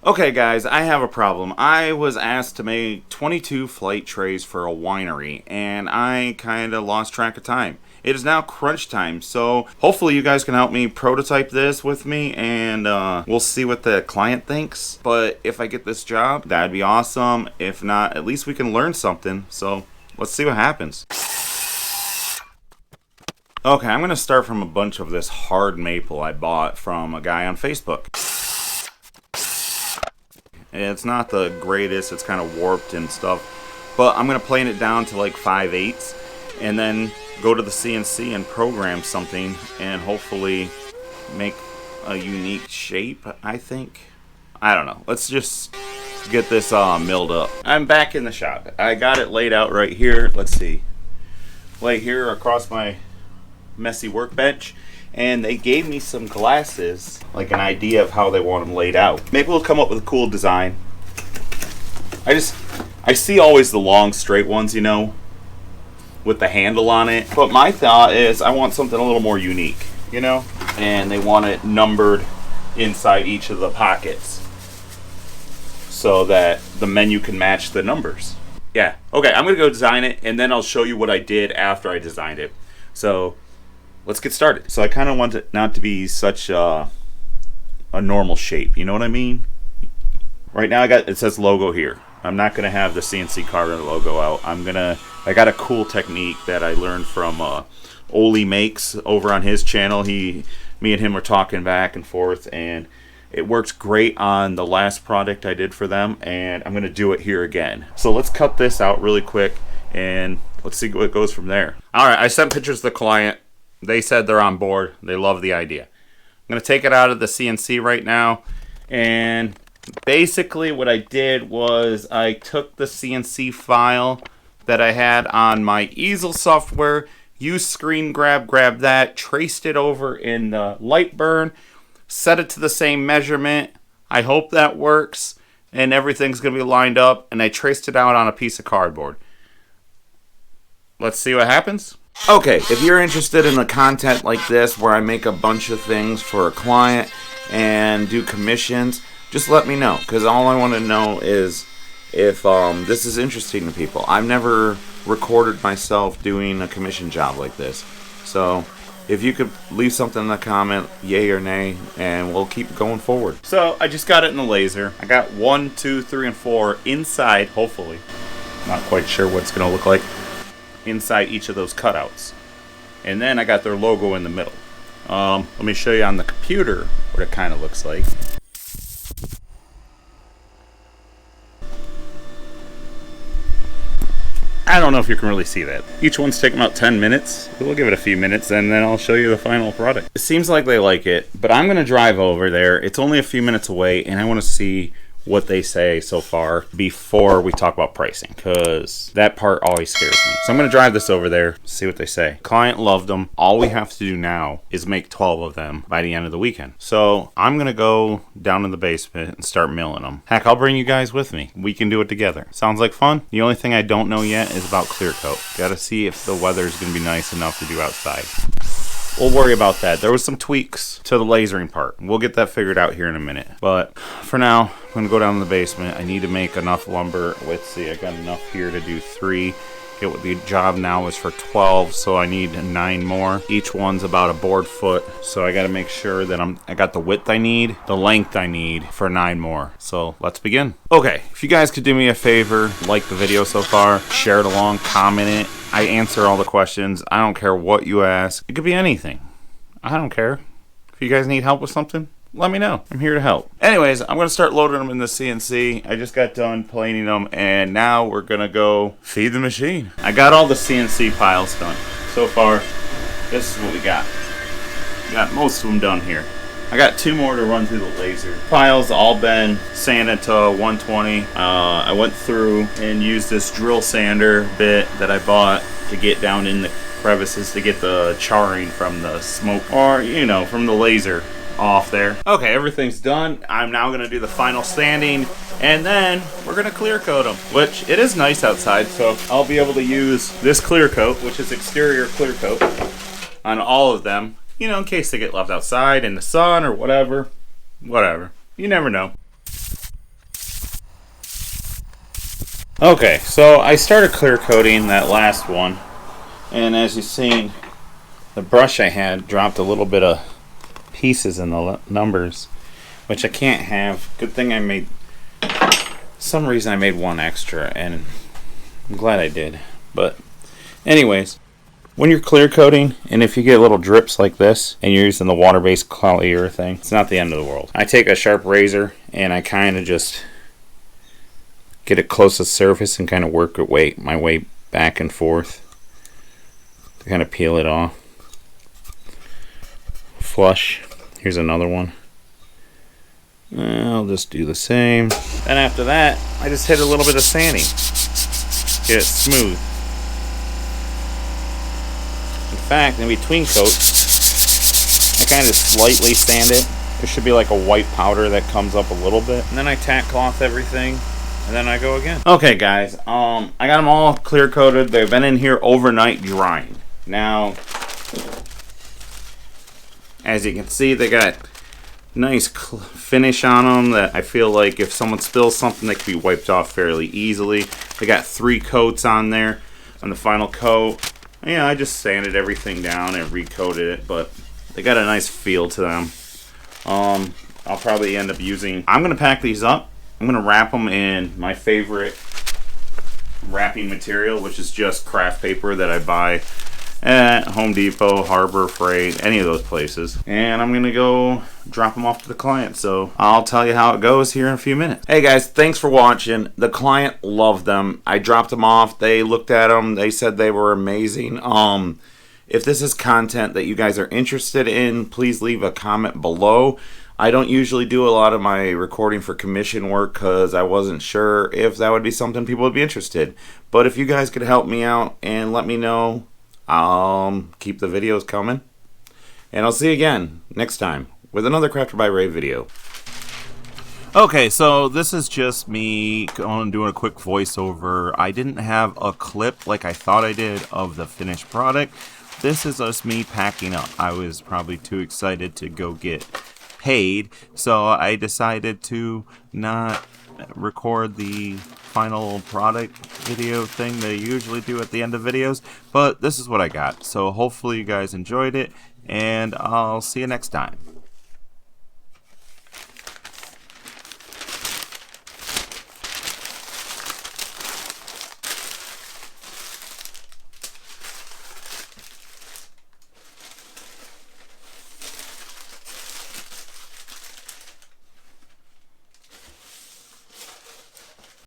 Okay guys, I have a problem. I was asked to make 22 flight trays for a winery, and I kind of lost track of time. It is now crunch time, so hopefully you guys can help me prototype this with me, and we'll see what the client thinks. But if I get this job, that'd be awesome. If not, at least we can learn something, so let's see what happens. Okay, I'm going to start from a bunch of this hard maple I bought from a guy on Facebook. It's not the greatest, it's kind of warped and stuff, but I'm going to plane it down to like 5/8 and then go to the CNC and program something and hopefully make a unique shape, I think. I don't know. Let's just get this milled up. I'm back in the shop. I got it laid out right here. Let's see. Lay here across my messy workbench, and they gave me some glasses, like an idea of how they want them laid out. Maybe we'll come up with a cool design. I see always the long straight ones, you know, with the handle on it, but my thought is I want something a little more unique, you know, and they want it numbered inside each of the pockets so that the menu can match the numbers. Yeah, okay, I'm gonna go design it and then I'll show you what I did after I designed it. So let's get started. So I kind of want it not to be such a normal shape, you know what I mean? Right now it says logo here. I'm not gonna have the CNC carver logo out. I got a cool technique that I learned from Ole Makes over on his channel. Me and him were talking back and forth, and it works great on the last product I did for them, and I'm gonna do it here again. So let's cut this out really quick and let's see what goes from there. All right, I sent pictures to the client. They said they're on board. They love the idea. I'm going to take it out of the CNC right now. And basically what I did was I took the CNC file that I had on my easel software, used screen grab that, traced it over in the Lightburn, set it to the same measurement. I hope that works and everything's going to be lined up. And I traced it out on a piece of cardboard. Let's see what happens. Okay, if you're interested in the content like this where I make a bunch of things for a client and do commissions, just let me know, because all I want to know is if this is interesting to people. I've never recorded myself doing a commission job like this, so if you could leave something in the comment, yay or nay, and we'll keep going forward. So I just got it in the laser. I got 1, 2, 3, and 4 inside, hopefully. Not quite sure what it's going to look like inside each of those cutouts, and then I got their logo in the middle. Let me show you on the computer what it kind of looks like. I don't know if you can really see that. Each one's taking about 10 minutes. We'll give it a few minutes and then I'll show you the final product. It seems like they like it, but I'm gonna drive over there. It's only a few minutes away and I want to see what they say so far before we talk about pricing, because that part always scares me. So I'm going to drive this over there, see what they say. Client loved them. All we have to do now is make 12 of them by the end of the weekend. So I'm going to go down in the basement and start milling them. Heck, I'll bring you guys with me. We can do it together. Sounds like fun? The only thing I don't know yet is about clear coat. Got to see if the weather is going to be nice enough to do outside. We'll worry about that. There was some tweaks to the lasering part. We'll get that figured out here in a minute. But for now, I'm going to go down in the basement. I need to make enough lumber. Let's see, I got enough here to do 3. The job now is for 12, so I need 9 more. Each one's about a board foot, so I got to make sure that I got the width I need, the length I need for 9 more. So let's begin. Okay, if you guys could do me a favor, like the video so far, share it along, comment it. I answer all the questions. I don't care what you ask. It could be anything. I don't care. If you guys need help with something, let me know. I'm here to help. Anyways, I'm going to start loading them in the CNC. I just got done planing them, and now we're going to go feed the machine. I got all the CNC piles done. So far, this is what we got. We got most of them done here. I got 2 more to run through the laser. Piles all been sanded to 120. I went through and used this drill sander bit that I bought to get down in the crevices to get the charring from the smoke, or you know, from the laser off there. Okay, everything's done. I'm now gonna do the final sanding, and then we're gonna clear coat them, which it is nice outside, so I'll be able to use this clear coat, which is exterior clear coat, on all of them. You know, in case they get left outside in the sun or whatever. You never know. Okay, so I started clear coating that last one, and as you've seen, the brush I had dropped a little bit of pieces in the numbers, which I can't have. Good thing I made, some reason I made one extra, and I'm glad I did. But anyways, when you're clear coating, and if you get little drips like this, and you're using the water-based polyurethane, it's not the end of the world. I take a sharp razor, and I kind of just get it close to the surface and kind of work my way back and forth to kind of peel it off. Flush. Here's another one. I'll just do the same. Then after that, I just hit a little bit of sanding. Get it smooth. In fact, in between coats, I kind of slightly sand it. There should be like a white powder that comes up a little bit. And then I tack cloth everything. And then I go again. Okay, guys. I got them all clear coated. They've been in here overnight drying. Now, as you can see, they got nice finish on them that I feel like if someone spills something, they can be wiped off fairly easily. They got 3 coats on there. On the final coat, yeah, I just sanded everything down and recoated it, but they got a nice feel to them. I'll probably end up using. I'm gonna pack these up. I'm going to wrap them in my favorite wrapping material, which is just craft paper that I buy at Home Depot, Harbor Freight, any of those places. And I'm going to go drop them off to the client. So I'll tell you how it goes here in a few minutes. Hey guys, thanks for watching. The client loved them. I dropped them off. They looked at them. They said they were amazing. If this is content that you guys are interested in, please leave a comment below. I don't usually do a lot of my recording for commission work because I wasn't sure if that would be something people would be interested. But if you guys could help me out and let me know, I'll keep the videos coming. And I'll see you again next time with another Crafted by Ray video. Okay, so this is just me doing a quick voiceover. I didn't have a clip like I thought I did of the finished product. This is just me packing up. I was probably too excited to go get paid, so I decided to not record the final product video thing they usually do at the end of videos, but this is what I got. So hopefully you guys enjoyed it, and I'll see you next time.